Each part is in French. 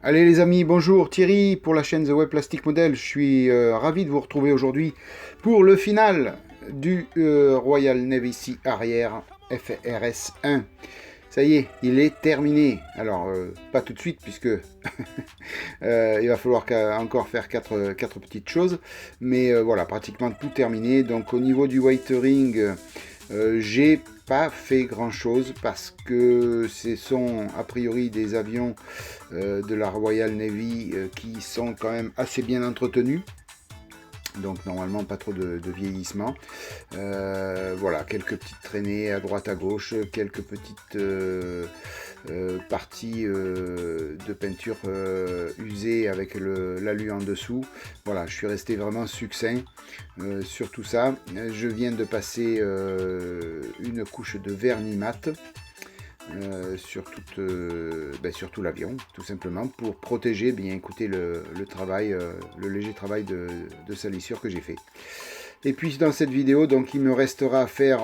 Allez les amis, bonjour, Thierry pour la chaîne The Web Plastic Model. Je suis ravi de vous retrouver aujourd'hui pour le final du Royal Navy Sea Arrière FRS 1. Ça y est, il est terminé. Alors, pas tout de suite puisque il va falloir encore faire quatre petites choses. Mais voilà, pratiquement tout terminé. Donc au niveau du waitering, j'ai pas fait grand chose parce que ce sont a priori des avions de la Royal Navy qui sont quand même assez bien entretenus. Donc normalement pas trop de vieillissement. Voilà, quelques petites traînées à droite à gauche, quelques petites parties de peinture usée avec l'alu en dessous. Voilà, je suis resté vraiment succinct sur tout ça. Je viens de passer une couche de vernis mat. Sur tout l'avion, tout simplement, pour protéger bien écoutez, le travail, le léger travail de salissure que j'ai fait. Et puis dans cette vidéo, donc il me restera à faire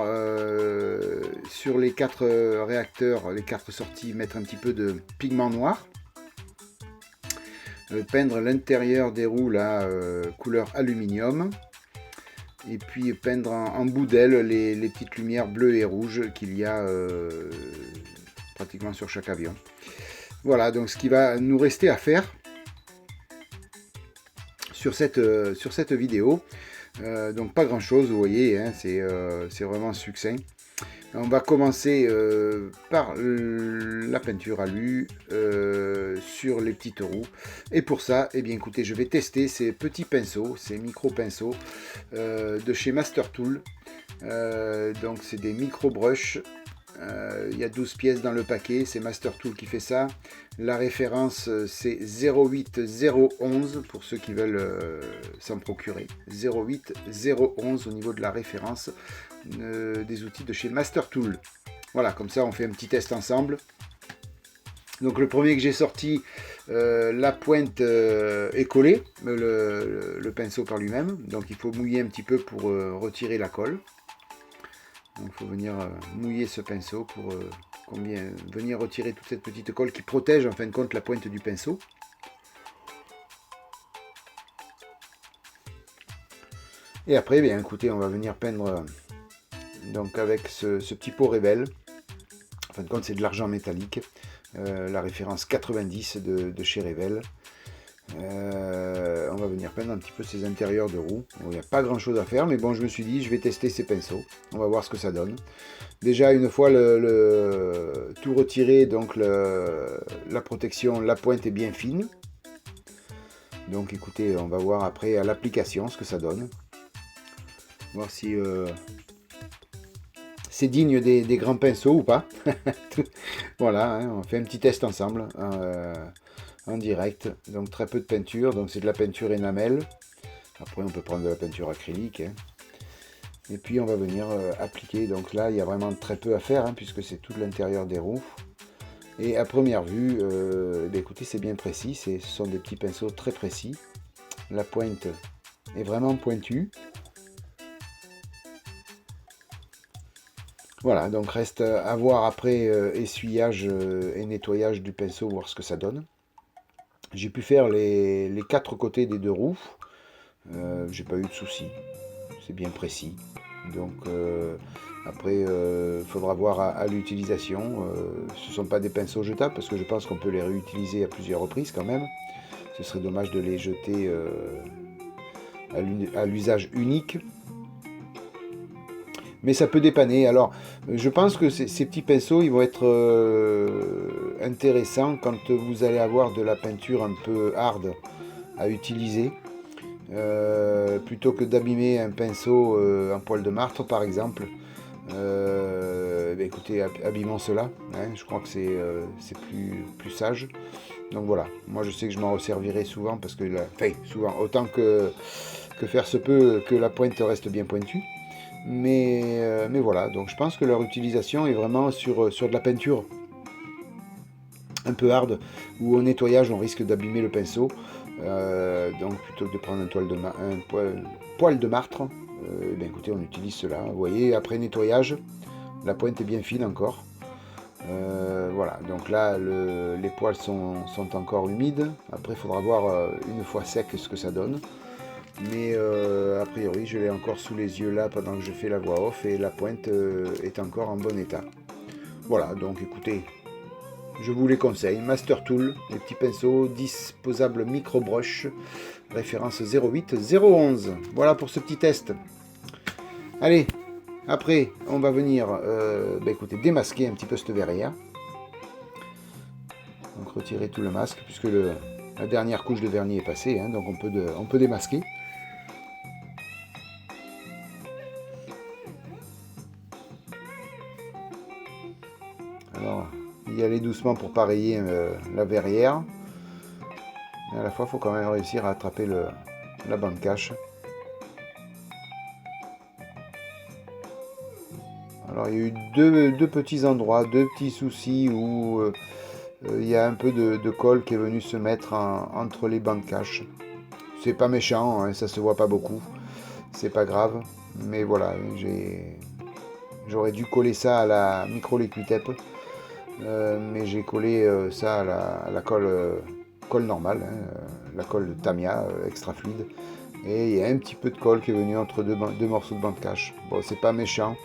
sur les 4 réacteurs, les 4 sorties, mettre un petit peu de pigment noir, peindre l'intérieur des roues là, couleur aluminium, et puis peindre en bout d'aile les petites lumières bleues et rouges qu'il y a pratiquement sur chaque avion. Voilà, donc ce qui va nous rester à faire sur cette vidéo. Donc pas grand chose, vous voyez, hein, c'est vraiment succinct. On va commencer par la peinture alu sur les petites roues. Et pour ça, eh bien, écoutez, je vais tester ces petits pinceaux, ces micro pinceaux de chez Master Tool. Donc c'est des micro brushes. Il y a 12 pièces dans le paquet, c'est Master Tool qui fait ça. La référence c'est 08011 pour ceux qui veulent s'en procurer. 08011 au niveau de la référence des outils de chez Master Tool. Voilà, comme ça on fait un petit test ensemble. Donc le premier que j'ai sorti, la pointe est collée, le pinceau par lui-même. Donc il faut mouiller un petit peu pour retirer la colle. Donc il faut venir mouiller ce pinceau pour venir retirer toute cette petite colle qui protège en fin de compte la pointe du pinceau. Et après, bien écoutez, on va venir peindre donc avec ce petit pot Rebelle. En fin de compte, c'est de l'argent métallique. La référence 90 de chez Rebelle. On va venir peindre un petit peu ces intérieurs de roues. Bon, il n'y a pas grand chose à faire, mais bon, je me suis dit, je vais tester ces pinceaux. On va voir ce que ça donne. Déjà, une fois tout retiré, donc la protection, la pointe est bien fine. Donc écoutez, on va voir après à l'application ce que ça donne. Voir si c'est digne des grands pinceaux ou pas. Voilà, hein, on fait un petit test ensemble. En direct, donc très peu de peinture, donc c'est de la peinture énamel. Après on peut prendre de la peinture acrylique, hein. Et puis on va venir appliquer, donc là il y a vraiment très peu à faire, hein, puisque c'est tout l'intérieur des roues. Et à première vue, écoutez, c'est bien précis, ce sont des petits pinceaux très précis. La pointe est vraiment pointue. Voilà, donc reste à voir après essuyage et nettoyage du pinceau, voir ce que ça donne. J'ai pu faire les 4 côtés des 2 roues. J'ai pas eu de soucis. C'est bien précis. Donc après, il faudra voir à l'utilisation. Ce ne sont pas des pinceaux jetables parce que je pense qu'on peut les réutiliser à plusieurs reprises quand même. Ce serait dommage de les jeter à l'usage unique. Mais ça peut dépanner. Alors, je pense que ces petits pinceaux, ils vont être intéressants quand vous allez avoir de la peinture un peu hard à utiliser. Plutôt que d'abîmer un pinceau en poil de martre par exemple, écoutez, abîmons cela, hein, je crois que c'est plus sage. Donc voilà, moi je sais que je m'en resservirai souvent parce que souvent, autant que faire se peut que la pointe reste bien pointue. Mais voilà, donc je pense que leur utilisation est vraiment sur de la peinture un peu hard, où au nettoyage on risque d'abîmer le pinceau. Donc plutôt que de prendre poil de martre, écoutez, on utilise cela. Vous voyez, après nettoyage, la pointe est bien fine encore. Voilà, donc là les poils sont encore humides. Après il faudra voir une fois sec ce que ça donne. Mais a priori je l'ai encore sous les yeux là pendant que je fais la voix off et la pointe est encore en bon état. Voilà, donc écoutez, je vous les conseille. Master Tool, les petits pinceaux disposables micro-brush, référence 08011. Voilà pour ce petit test. Allez, après on va venir écoutez, démasquer un petit peu cette verrière. Donc retirer tout le masque puisque la dernière couche de vernis est passée, hein, donc on peut démasquer. Alors, y aller doucement pour pas rayer la verrière. Mais à la fois, il faut quand même réussir à attraper la bande cache. Alors, il y a eu deux petits endroits, deux petits soucis où il y a un peu de colle qui est venu se mettre entre les bandes cache. C'est pas méchant, hein, ça se voit pas beaucoup. C'est pas grave. Mais voilà, j'aurais dû coller ça à la micro liquid tape. Mais j'ai collé ça à la colle normale, hein, la colle Tamiya extra fluide. Et il y a un petit peu de colle qui est venu entre deux morceaux de bande cache. Bon, c'est pas méchant.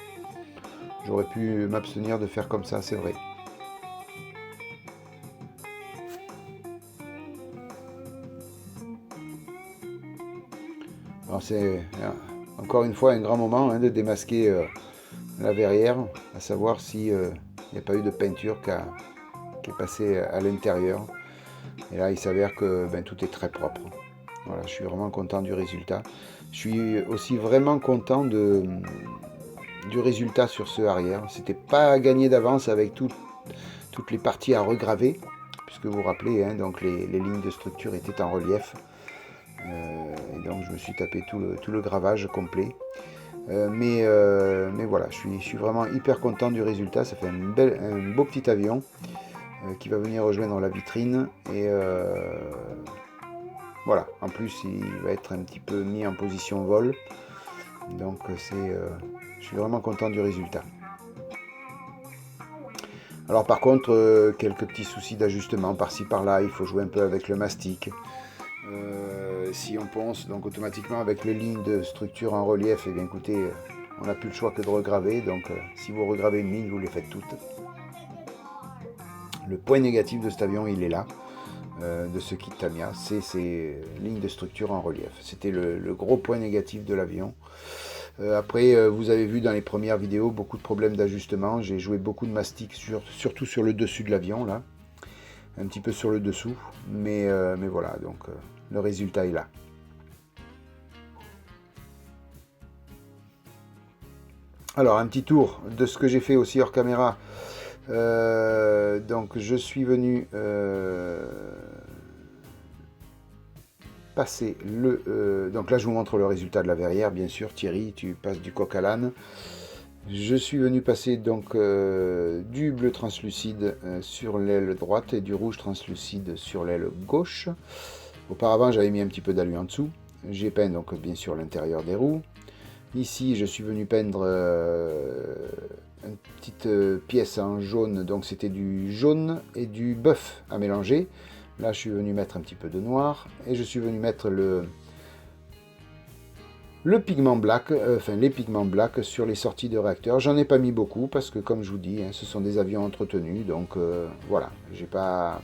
J'aurais pu m'abstenir de faire comme ça, c'est vrai. Alors c'est encore une fois un grand moment, hein, de démasquer la verrière, à savoir si il n'y a pas eu de peinture qui est passée à l'intérieur. Et là, il s'avère que tout est très propre. Voilà, je suis vraiment content du résultat. Je suis aussi vraiment content du résultat sur ce arrière. C'était pas gagné d'avance avec toutes les parties à regraver, puisque vous vous rappelez, hein, donc les lignes de structure étaient en relief. Et donc je me suis tapé tout le gravage complet. Mais voilà, je suis vraiment hyper content du résultat. Ça fait un beau petit avion qui va venir rejoindre la vitrine. Et voilà, en plus il va être un petit peu mis en position vol. Donc je suis vraiment content du résultat. Alors par contre, quelques petits soucis d'ajustement par-ci par-là. Il faut jouer un peu avec le mastic. Si on ponce donc automatiquement avec les lignes de structure en relief, et bien écoutez, on n'a plus le choix que de regraver. Donc si vous regravez une ligne, vous les faites toutes. Le point négatif de cet avion, il est là, de ce kit Tamiya, c'est ces lignes de structure en relief. C'était le gros point négatif de l'avion. Après, vous avez vu dans les premières vidéos beaucoup de problèmes d'ajustement. J'ai joué beaucoup de mastic, surtout sur le dessus de l'avion, là. Un petit peu sur le dessous. Mais voilà, donc le résultat est là. Alors, un petit tour de ce que j'ai fait aussi hors caméra. Donc, je suis venu passer donc là, je vous montre le résultat de la verrière, bien sûr. Thierry, tu passes du coq à l'âne. Je suis venu passer donc du bleu translucide sur l'aile droite et du rouge translucide sur l'aile gauche. Auparavant, j'avais mis un petit peu d'alu en dessous. J'ai peint donc bien sûr l'intérieur des roues. Ici, je suis venu peindre une petite pièce en jaune, donc c'était du jaune et du bœuf à mélanger. Là, je suis venu mettre un petit peu de noir et je suis venu mettre le pigment black, les pigments black sur les sorties de réacteur. J'en ai pas mis beaucoup parce que, comme je vous dis, hein, ce sont des avions entretenus, donc voilà, j'ai pas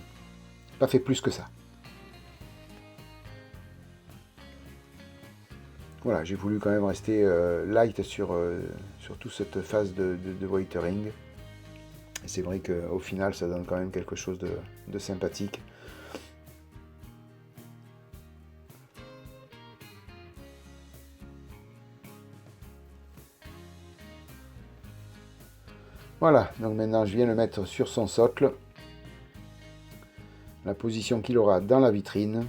fait plus que ça. Voilà, j'ai voulu quand même rester light sur toute cette phase de whitering. Et c'est vrai qu'au final, ça donne quand même quelque chose de sympathique. Voilà, donc maintenant je viens le mettre sur son socle. La position qu'il aura dans la vitrine.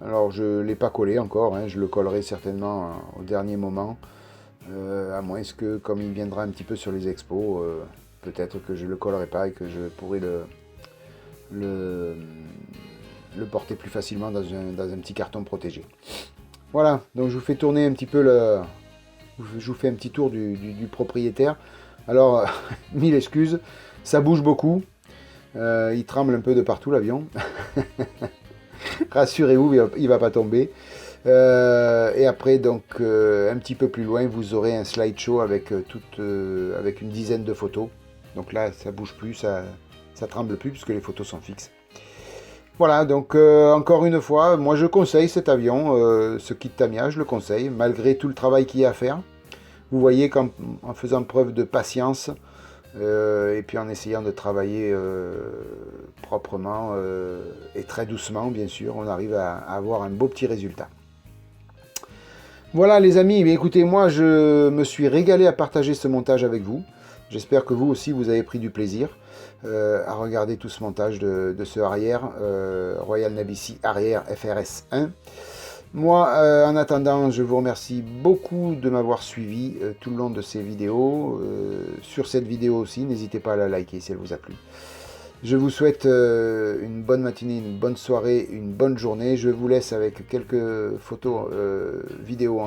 Alors je ne l'ai pas collé encore, hein, je le collerai certainement au dernier moment. À moins que, comme il viendra un petit peu sur les expos, peut-être que je ne le collerai pas et que je pourrai le porter plus facilement dans un petit carton protégé. Voilà, donc je vous fais tourner un petit peu je vous fais un petit tour du propriétaire. Alors, 1000 excuses, ça bouge beaucoup, il tremble un peu de partout l'avion. Rassurez-vous, il va pas tomber. Et après, donc, un petit peu plus loin, vous aurez un slideshow avec, avec une dizaine de photos. Donc là, ça bouge plus, ça tremble plus, puisque les photos sont fixes. Voilà, donc encore une fois, moi je conseille cet avion, ce kit Tamiya, je le conseille, malgré tout le travail qu'il y a à faire. Vous voyez qu'en faisant preuve de patience, et puis en essayant de travailler proprement et très doucement, bien sûr, on arrive à avoir un beau petit résultat. Voilà les amis, écoutez, moi je me suis régalé à partager ce montage avec vous. J'espère que vous aussi vous avez pris du plaisir à regarder tout ce montage de ce arrière, Royal Navy Sea arrière FRS 1. Moi, en attendant, je vous remercie beaucoup de m'avoir suivi tout le long de ces vidéos. Sur cette vidéo aussi, n'hésitez pas à la liker si elle vous a plu. Je vous souhaite une bonne matinée, une bonne soirée, une bonne journée. Je vous laisse avec quelques photos, vidéos,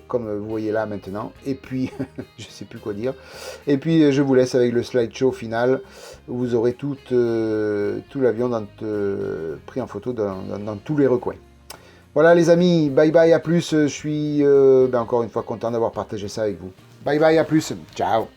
comme vous voyez là maintenant. Et puis, je ne sais plus quoi dire. Et puis, je vous laisse avec le slideshow final, où vous aurez tout l'avion pris en photo dans tous les recoins. Voilà les amis, bye bye, à plus. Je suis encore une fois content d'avoir partagé ça avec vous. Bye bye, à plus. Ciao.